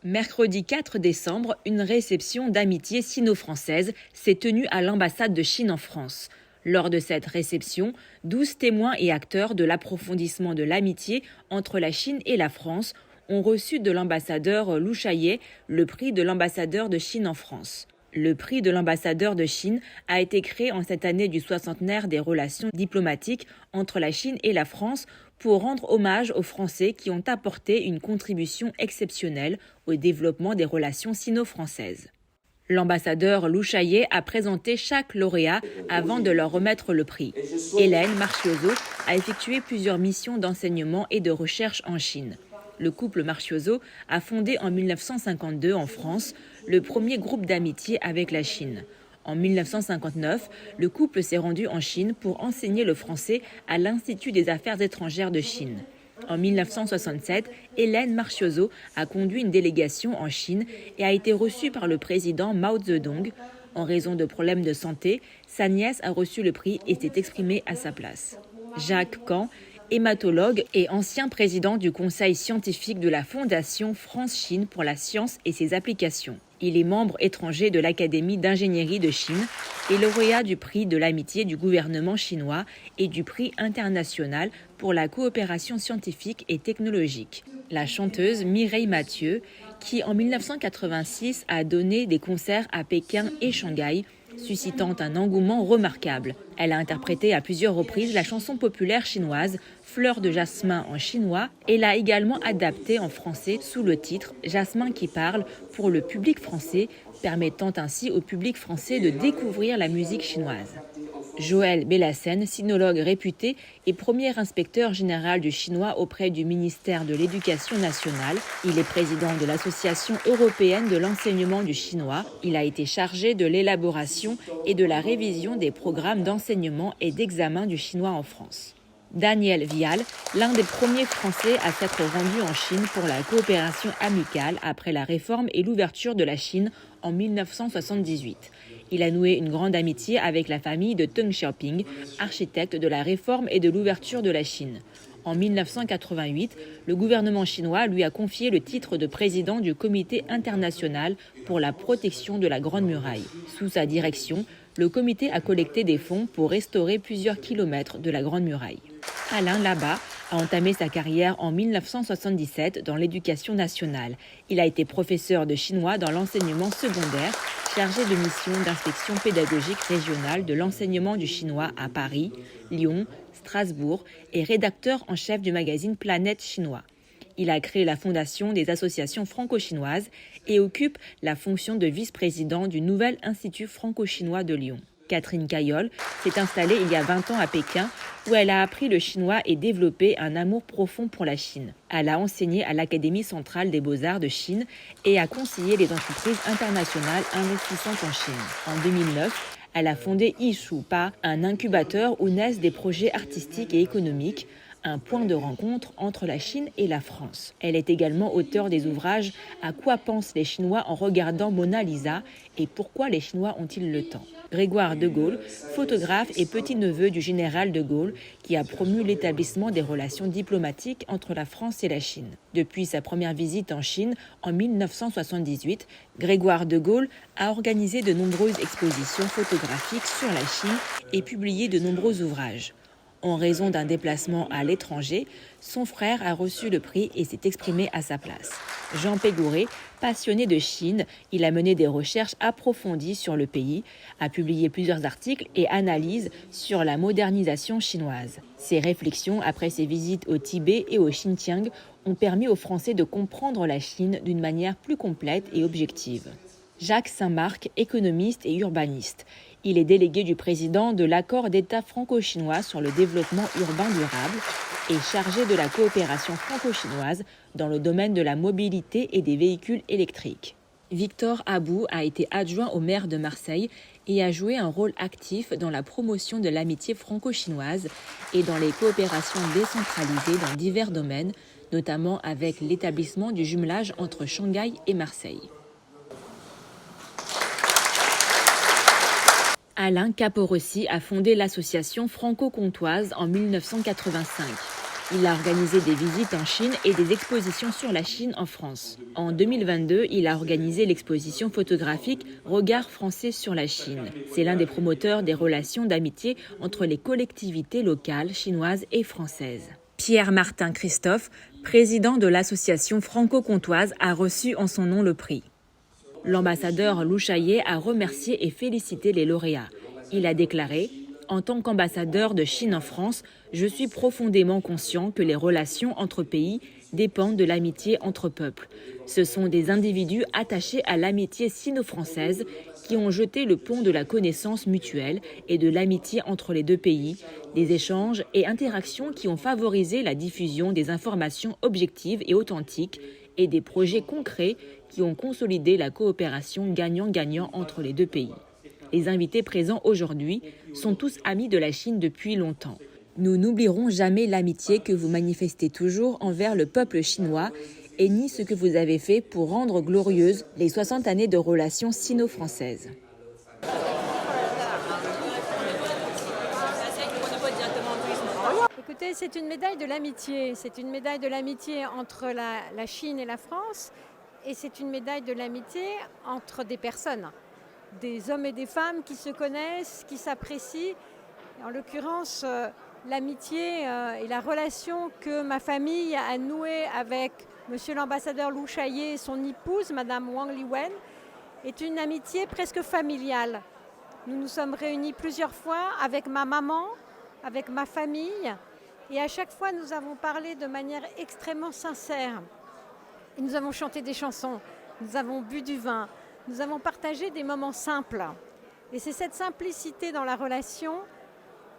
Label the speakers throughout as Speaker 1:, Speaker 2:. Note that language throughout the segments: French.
Speaker 1: Mercredi 4 décembre, une réception d'amitié sino-française s'est tenue à l'ambassade de Chine en France. Lors de cette réception, 12 témoins et acteurs de l'approfondissement de l'amitié entre la Chine et la France ont reçu de l'ambassadeur Lu Shaye le prix de l'ambassadeur de Chine en France. Le prix de l'ambassadeur de Chine a été créé en cette année du soixantenaire des relations diplomatiques entre la Chine et la France pour rendre hommage aux Français qui ont apporté une contribution exceptionnelle au développement des relations sino-françaises. L'ambassadeur Lu Shaye a présenté chaque lauréat avant de leur remettre le prix. Hélène Marchioso a effectué plusieurs missions d'enseignement et de recherche en Chine. Le couple Marchioso a fondé en 1952 en France le premier groupe d'amitié avec la Chine. En 1959, le couple s'est rendu en Chine pour enseigner le français à l'Institut des Affaires étrangères de Chine. En 1967, Hélène Marchioso a conduit une délégation en Chine et a été reçue par le président Mao Zedong. En raison de problèmes de santé, sa nièce a reçu le prix et s'est exprimée à sa place. Jacques Camp, hématologue et ancien président du conseil scientifique de la Fondation France-Chine pour la science et ses applications. Il est membre étranger de l'Académie d'ingénierie de Chine et lauréat du prix de l'amitié du gouvernement chinois et du prix international pour la coopération scientifique et technologique. La chanteuse Mireille Mathieu, qui en 1986 a donné des concerts à Pékin et Shanghai, suscitant un engouement remarquable. Elle a interprété à plusieurs reprises la chanson populaire chinoise Fleur de jasmin en chinois et l'a également adaptée en français sous le titre Jasmin qui parle pour le public français, permettant ainsi au public français de découvrir la musique chinoise. Joël Bellassène, sinologue réputé et premier inspecteur général du chinois auprès du ministère de l'Éducation nationale. Il est président de l'Association européenne de l'enseignement du chinois. Il a été chargé de l'élaboration et de la révision des programmes d'enseignement et d'examen du chinois en France. Daniel Vial, l'un des premiers Français à s'être rendu en Chine pour la coopération amicale après la réforme et l'ouverture de la Chine en 1978. Il a noué une grande amitié avec la famille de Deng Xiaoping, architecte de la réforme et de l'ouverture de la Chine. En 1988, le gouvernement chinois lui a confié le titre de président du Comité international pour la protection de la Grande Muraille. Sous sa direction, le comité a collecté des fonds pour restaurer plusieurs kilomètres de la Grande Muraille. Alain Labat a entamé sa carrière en 1977 dans l'éducation nationale. Il a été professeur de chinois dans l'enseignement secondaire, chargé de mission d'inspection pédagogique régionale de l'enseignement du chinois à Paris, Lyon, Strasbourg et rédacteur en chef du magazine Planète Chinois. Il a créé la fondation des associations franco-chinoises et occupe la fonction de vice-président du nouvel Institut franco-chinois de Lyon. Catherine Cayol s'est installée il y a 20 ans à Pékin, où elle a appris le chinois et développé un amour profond pour la Chine. Elle a enseigné à l'Académie centrale des beaux-arts de Chine et a conseillé les entreprises internationales investissantes en Chine. En 2009, elle a fondé Yishupa, un incubateur où naissent des projets artistiques et économiques, un point de rencontre entre la Chine et la France. Elle est également auteure des ouvrages « À quoi pensent les Chinois en regardant Mona Lisa » et « Pourquoi les Chinois ont-ils le temps ?» Grégoire de Gaulle, photographe et petit-neveu du général de Gaulle, qui a promu l'établissement des relations diplomatiques entre la France et la Chine. Depuis sa première visite en Chine en 1978, Grégoire de Gaulle a organisé de nombreuses expositions photographiques sur la Chine et publié de nombreux ouvrages. En raison d'un déplacement à l'étranger, son frère a reçu le prix et s'est exprimé à sa place. Jean Pégouré, passionné de Chine, il a mené des recherches approfondies sur le pays, a publié plusieurs articles et analyses sur la modernisation chinoise. Ses réflexions après ses visites au Tibet et au Xinjiang ont permis aux Français de comprendre la Chine d'une manière plus complète et objective. Jacques Saint-Marc, économiste et urbaniste. Il est délégué du président de l'accord d'État franco-chinois sur le développement urbain durable et chargé de la coopération franco-chinoise dans le domaine de la mobilité et des véhicules électriques. Victor Abou a été adjoint au maire de Marseille et a joué un rôle actif dans la promotion de l'amitié franco-chinoise et dans les coopérations décentralisées dans divers domaines, notamment avec l'établissement du jumelage entre Shanghai et Marseille. Alain Caporossi a fondé l'association franco-comtoise en 1985. Il a organisé des visites en Chine et des expositions sur la Chine en France. En 2022, il a organisé l'exposition photographique Regard français sur la Chine. C'est l'un des promoteurs des relations d'amitié entre les collectivités locales chinoises et françaises. Pierre-Martin Christophe, président de l'association franco-comtoise, a reçu en son nom le prix. L'ambassadeur Lou Shaye a remercié et félicité les lauréats. Il a déclaré « En tant qu'ambassadeur de Chine en France, je suis profondément conscient que les relations entre pays dépendent de l'amitié entre peuples. Ce sont des individus attachés à l'amitié sino-française qui ont jeté le pont de la connaissance mutuelle et de l'amitié entre les deux pays, des échanges et interactions qui ont favorisé la diffusion des informations objectives et authentiques et des projets concrets qui ont consolidé la coopération gagnant-gagnant entre les deux pays. Les invités présents aujourd'hui sont tous amis de la Chine depuis longtemps. Nous n'oublierons jamais l'amitié que vous manifestez toujours envers le peuple chinois et ni ce que vous avez fait pour rendre glorieuses les 60 années de relations sino-françaises.
Speaker 2: Écoutez, c'est une médaille de l'amitié. C'est une médaille de l'amitié entre la Chine et la France. Et c'est une médaille de l'amitié entre des personnes, des hommes et des femmes qui se connaissent, qui s'apprécient. En l'occurrence, l'amitié et la relation que ma famille a nouée avec monsieur l'ambassadeur Lou Shaye et son épouse, madame Wang Liwen, est une amitié presque familiale. Nous nous sommes réunis plusieurs fois avec ma maman, avec ma famille, et à chaque fois nous avons parlé de manière extrêmement sincère. Et nous avons chanté des chansons, nous avons bu du vin, nous avons partagé des moments simples. Et c'est cette simplicité dans la relation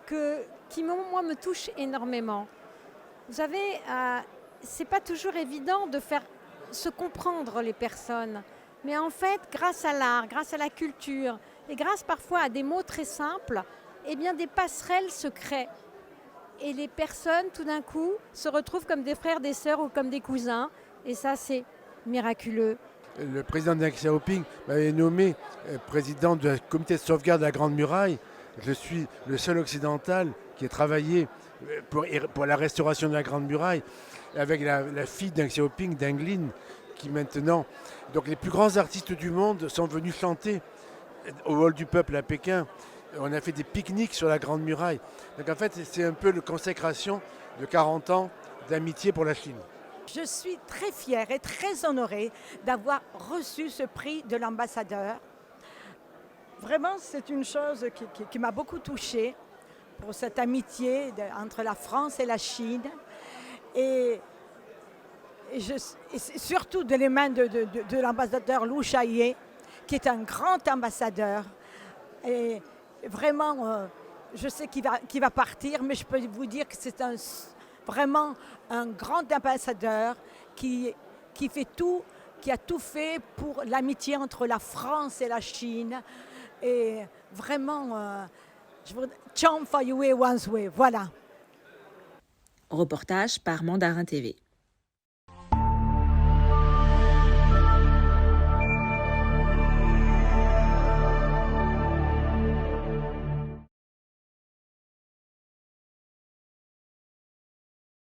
Speaker 2: qui, moi, me touche énormément. Vous savez, c'est pas toujours évident de faire se comprendre les personnes. Mais en fait, grâce à l'art, grâce à la culture, et grâce parfois à des mots très simples, eh bien, des passerelles se créent. Et les personnes, tout d'un coup, se retrouvent comme des frères, des sœurs ou comme des cousins. Et ça, c'est miraculeux.
Speaker 3: Le président Deng Xiaoping m'avait nommé président du comité de sauvegarde de la Grande Muraille. Je suis le seul occidental qui a travaillé pour la restauration de la Grande Muraille, avec la fille de Deng Xiaoping, Deng Lin, qui maintenant... Donc les plus grands artistes du monde sont venus chanter au Hall du Peuple à Pékin. On a fait des pique-niques sur la Grande Muraille. Donc en fait, c'est un peu la consécration de 40 ans d'amitié pour la Chine.
Speaker 4: Je suis très fière et très honorée d'avoir reçu ce prix de l'ambassadeur. Vraiment, c'est une chose qui m'a beaucoup touchée pour cette amitié entre la France et la Chine. Et surtout de les mains de l'ambassadeur Lou Shaye, qui est un grand ambassadeur. Et vraiment, je sais qu'il va partir, mais je peux vous dire que c'est vraiment un grand ambassadeur qui fait tout, qui a tout fait pour l'amitié entre la France et la Chine. Et vraiment, Chom for Yue Wanshui, voilà.
Speaker 1: Reportage par Mandarin TV.